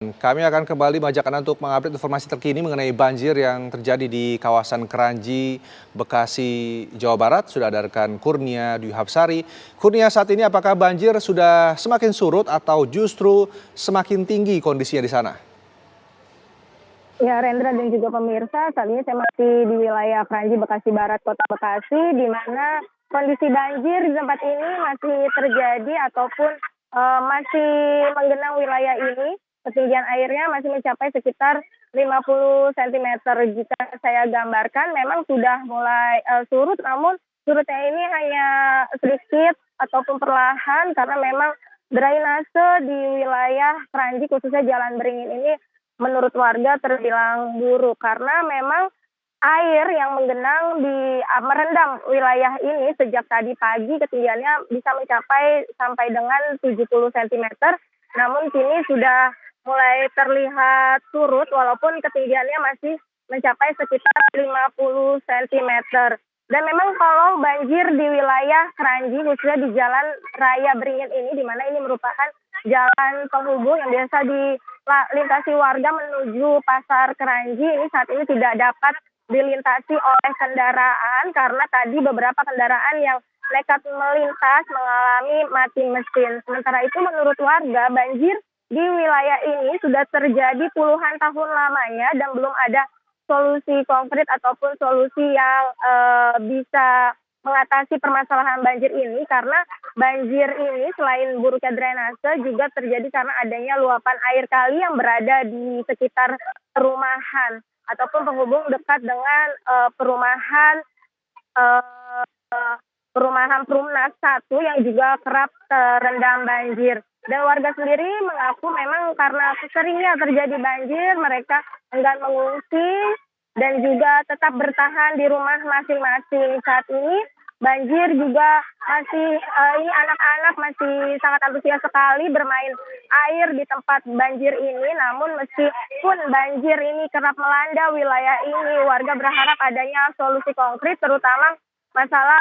dan kami akan kembali mengajak Anda untuk mengupdate informasi terkini mengenai banjir yang terjadi di kawasan Kranji, Bekasi, Jawa Barat. Sudah ada rekan Kurnia Dwi Hapsari. Kurnia, saat ini apakah banjir sudah semakin surut atau justru semakin tinggi kondisinya di sana? Ya, Rendra dan juga pemirsa, saat ini saya masih di wilayah Kranji, Bekasi Barat, Kota Bekasi, di mana kondisi banjir di tempat ini masih terjadi ataupun masih menggenang wilayah ini. Ketinggian airnya masih mencapai sekitar 50 cm. Jika saya gambarkan, memang sudah mulai surut, namun surutnya ini hanya sedikit ataupun perlahan karena memang drainase di wilayah Kranji, khususnya Jalan Beringin ini, menurut warga terbilang buruk karena memang air yang menggenang merendam wilayah ini sejak tadi pagi, ketinggiannya bisa mencapai sampai dengan 70 cm. Namun kini sudah mulai terlihat surut walaupun ketinggiannya masih mencapai sekitar 50 cm. Dan memang kalau banjir di wilayah Kranji, khususnya di Jalan Raya Beringin ini, di mana ini merupakan jalan penghubung yang biasa dilintasi warga menuju Pasar Kranji, ini saat ini tidak dapat dilintasi oleh kendaraan karena tadi beberapa kendaraan yang nekat melintas mengalami mati mesin. Sementara itu menurut warga, banjir di wilayah ini sudah terjadi puluhan tahun lamanya dan belum ada solusi konkret ataupun solusi yang bisa mengatasi permasalahan banjir ini, karena banjir ini selain buruknya drainase juga terjadi karena adanya luapan air kali yang berada di sekitar perumahan ataupun penghubung dekat dengan perumahan Perumnas 1 yang juga kerap terendam banjir. Dan warga sendiri mengaku memang karena seringnya terjadi banjir, mereka enggan mengungsi dan juga tetap bertahan di rumah masing-masing. Saat ini banjir juga masih, ini anak-anak masih sangat antusias sekali bermain air di tempat banjir ini. Namun meskipun banjir ini kerap melanda wilayah ini, warga berharap adanya solusi konkret terutama masalah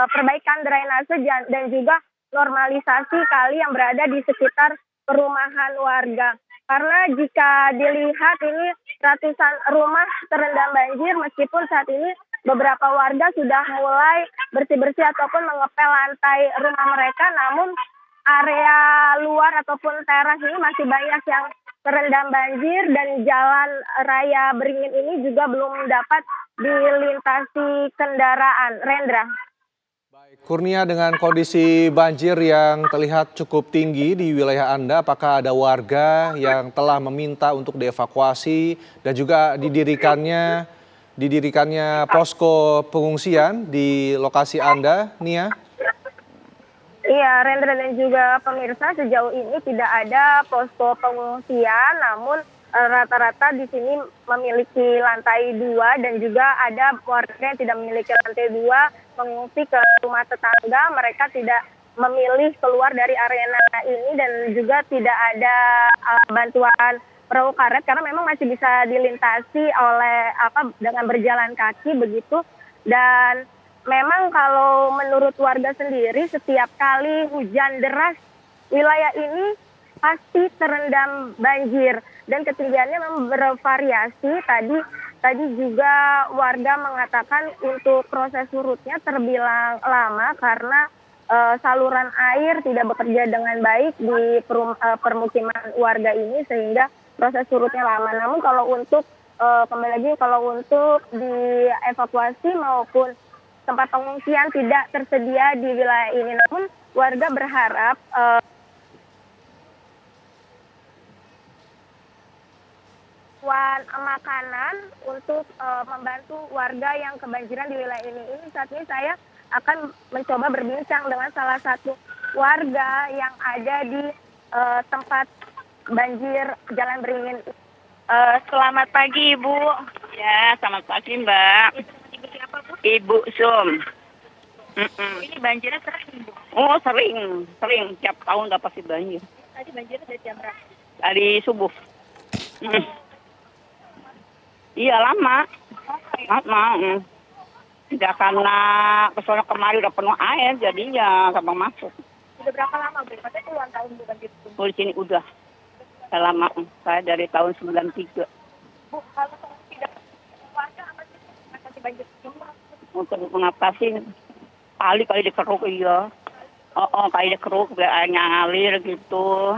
perbaikan drainase dan juga normalisasi kali yang berada di sekitar perumahan warga. Karena jika dilihat ini ratusan rumah terendam banjir, meskipun saat ini beberapa warga sudah mulai bersih-bersih ataupun mengepel lantai rumah mereka, namun area luar ataupun teras ini masih banyak yang terendam banjir dan jalan raya Beringin ini juga belum dapat dilintasi kendaraan. Rendra. Kurnia, dengan kondisi banjir yang terlihat cukup tinggi di wilayah Anda, apakah ada warga yang telah meminta untuk dievakuasi dan juga didirikannya posko pengungsian di lokasi Anda, Nia? Iya, Rendra dan juga pemirsa, sejauh ini tidak ada posko pengungsian, namun rata-rata di sini memiliki lantai 2 dan juga ada warga yang tidak memiliki lantai 2 mengungsi ke rumah tetangga. Mereka tidak memilih keluar dari arena ini dan juga tidak ada bantuan perahu karet karena memang masih bisa dilintasi dengan berjalan kaki begitu. Dan memang kalau menurut warga sendiri, setiap kali hujan deras wilayah ini pasti terendam banjir dan ketinggiannya memang bervariasi. Tadi juga warga mengatakan untuk proses surutnya terbilang lama karena saluran air tidak bekerja dengan baik di permukiman warga ini sehingga proses surutnya lama. Namun kalau untuk kalau untuk dievakuasi maupun tempat pengungsian tidak tersedia di wilayah ini. Namun warga berharap makanan untuk membantu warga yang kebanjiran di wilayah ini. Saat ini saya akan mencoba berbincang dengan salah satu warga yang ada di tempat banjir Jalan Beringin. Selamat pagi, Ibu. Ya, selamat pagi, Mbak. Ibu siapa, Bu? Ibu Sum. Ini banjirnya sering, Bu? Oh, sering. Tiap tahun udah pasti banjir. Tadi banjirnya dari jam berapa? Dari subuh. Iya, lama. Tidak karena kesana kemari udah penuh air, jadinya gampang masuk. Sudah berapa lama, Bu? Katanya puluhan tahun Bu banjir. Oh, di sini udah. lama. Saya dari tahun 93. Bu, kalau solusi dari warga apa sih mengatasi banjir ini? Untuk mengatasi kali dikeruk iya. Kali dikeruk biar airnya ngalir gitu.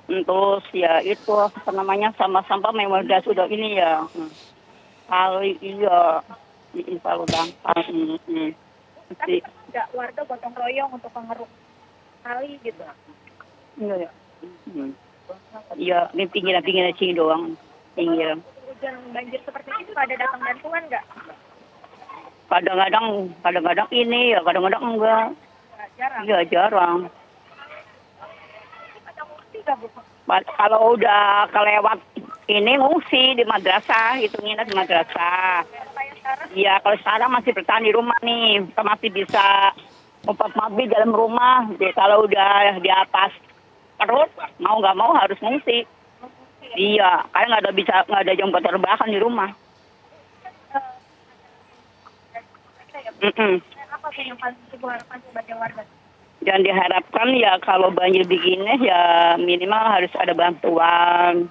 Terus ya itu apa namanya sampah-sampah memang sudah ini ya. Kali iya. Ini selalu gampang. Tapi nggak warga gotong royong untuk mengeruk kali gitu. Iya ya. Iya, ini pinggiran sini doang. Pinggiran. Hujan banjir seperti ini juga ada datang bantuan nggak? Kadang-kadang ini ya, kadang-kadang enggak. Jarang. Iya, jarang. Ada mungkin nggak, Bu? Kalau udah kelewat ini ngungsi di madrasah, itu nginep di madrasah. Kayak sekarang Iya, kalau sekarang masih bertahan di rumah nih, kita masih bisa umpat mabit dalam rumah. Jadi kalau udah di atas perut, mau nggak mau harus ngungsi. Iya, karena nggak ada jam buat rebahan di rumah. apa sih yang paling Ibu harapkan sebagai warga? Dan diharapkan ya kalau banjir begini ya minimal harus ada bantuan.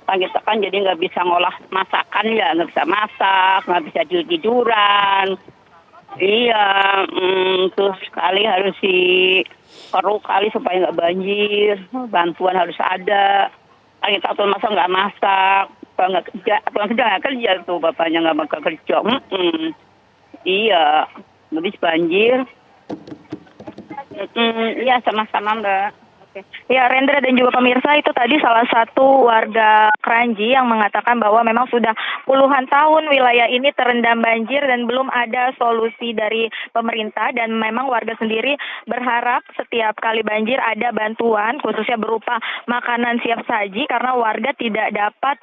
Kita kan jadi nggak bisa ngolah masakan ya, nggak bisa masak, nggak bisa tiduran. Iya, terus kali harus dikeruk kali supaya nggak banjir. Bantuan harus ada. Kan kita tuh masa nggak masak, kalau nggak kerja tuh bapaknya nggak mau kerja. Iya, habis banjir. Iya sama-sama Mbak. Ya, Rendra dan juga pemirsa, itu tadi salah satu warga Kranji yang mengatakan bahwa memang sudah puluhan tahun wilayah ini terendam banjir dan belum ada solusi dari pemerintah, dan memang warga sendiri berharap setiap kali banjir ada bantuan khususnya berupa makanan siap saji karena warga tidak dapat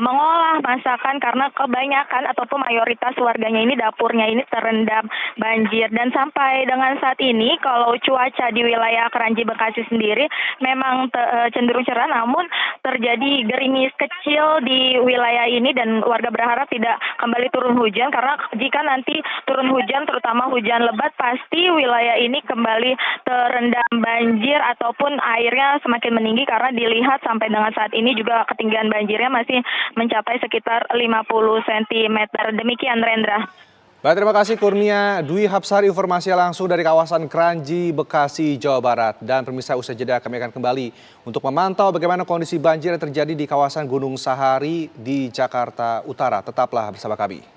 mengolah masakan karena kebanyakan ataupun mayoritas warganya ini dapurnya ini terendam banjir. Dan sampai dengan saat ini kalau cuaca di wilayah Kranji Bekasi sendiri memang cenderung cerah, namun terjadi gerimis kecil di wilayah ini dan warga berharap tidak kembali turun hujan karena jika nanti turun hujan terutama hujan lebat pasti wilayah ini kembali terendam banjir ataupun airnya semakin meninggi karena dilihat sampai dengan saat ini juga ketinggian banjirnya masih mencapai sekitar 50 cm. Demikian Rendra. Baik, terima kasih Kurnia Dwi Hapsari, informasi langsung dari kawasan Kranji, Bekasi, Jawa Barat. Dan pemirsa, usai jeda kami akan kembali untuk memantau bagaimana kondisi banjir yang terjadi di kawasan Gunung Sahari di Jakarta Utara. Tetaplah bersama kami.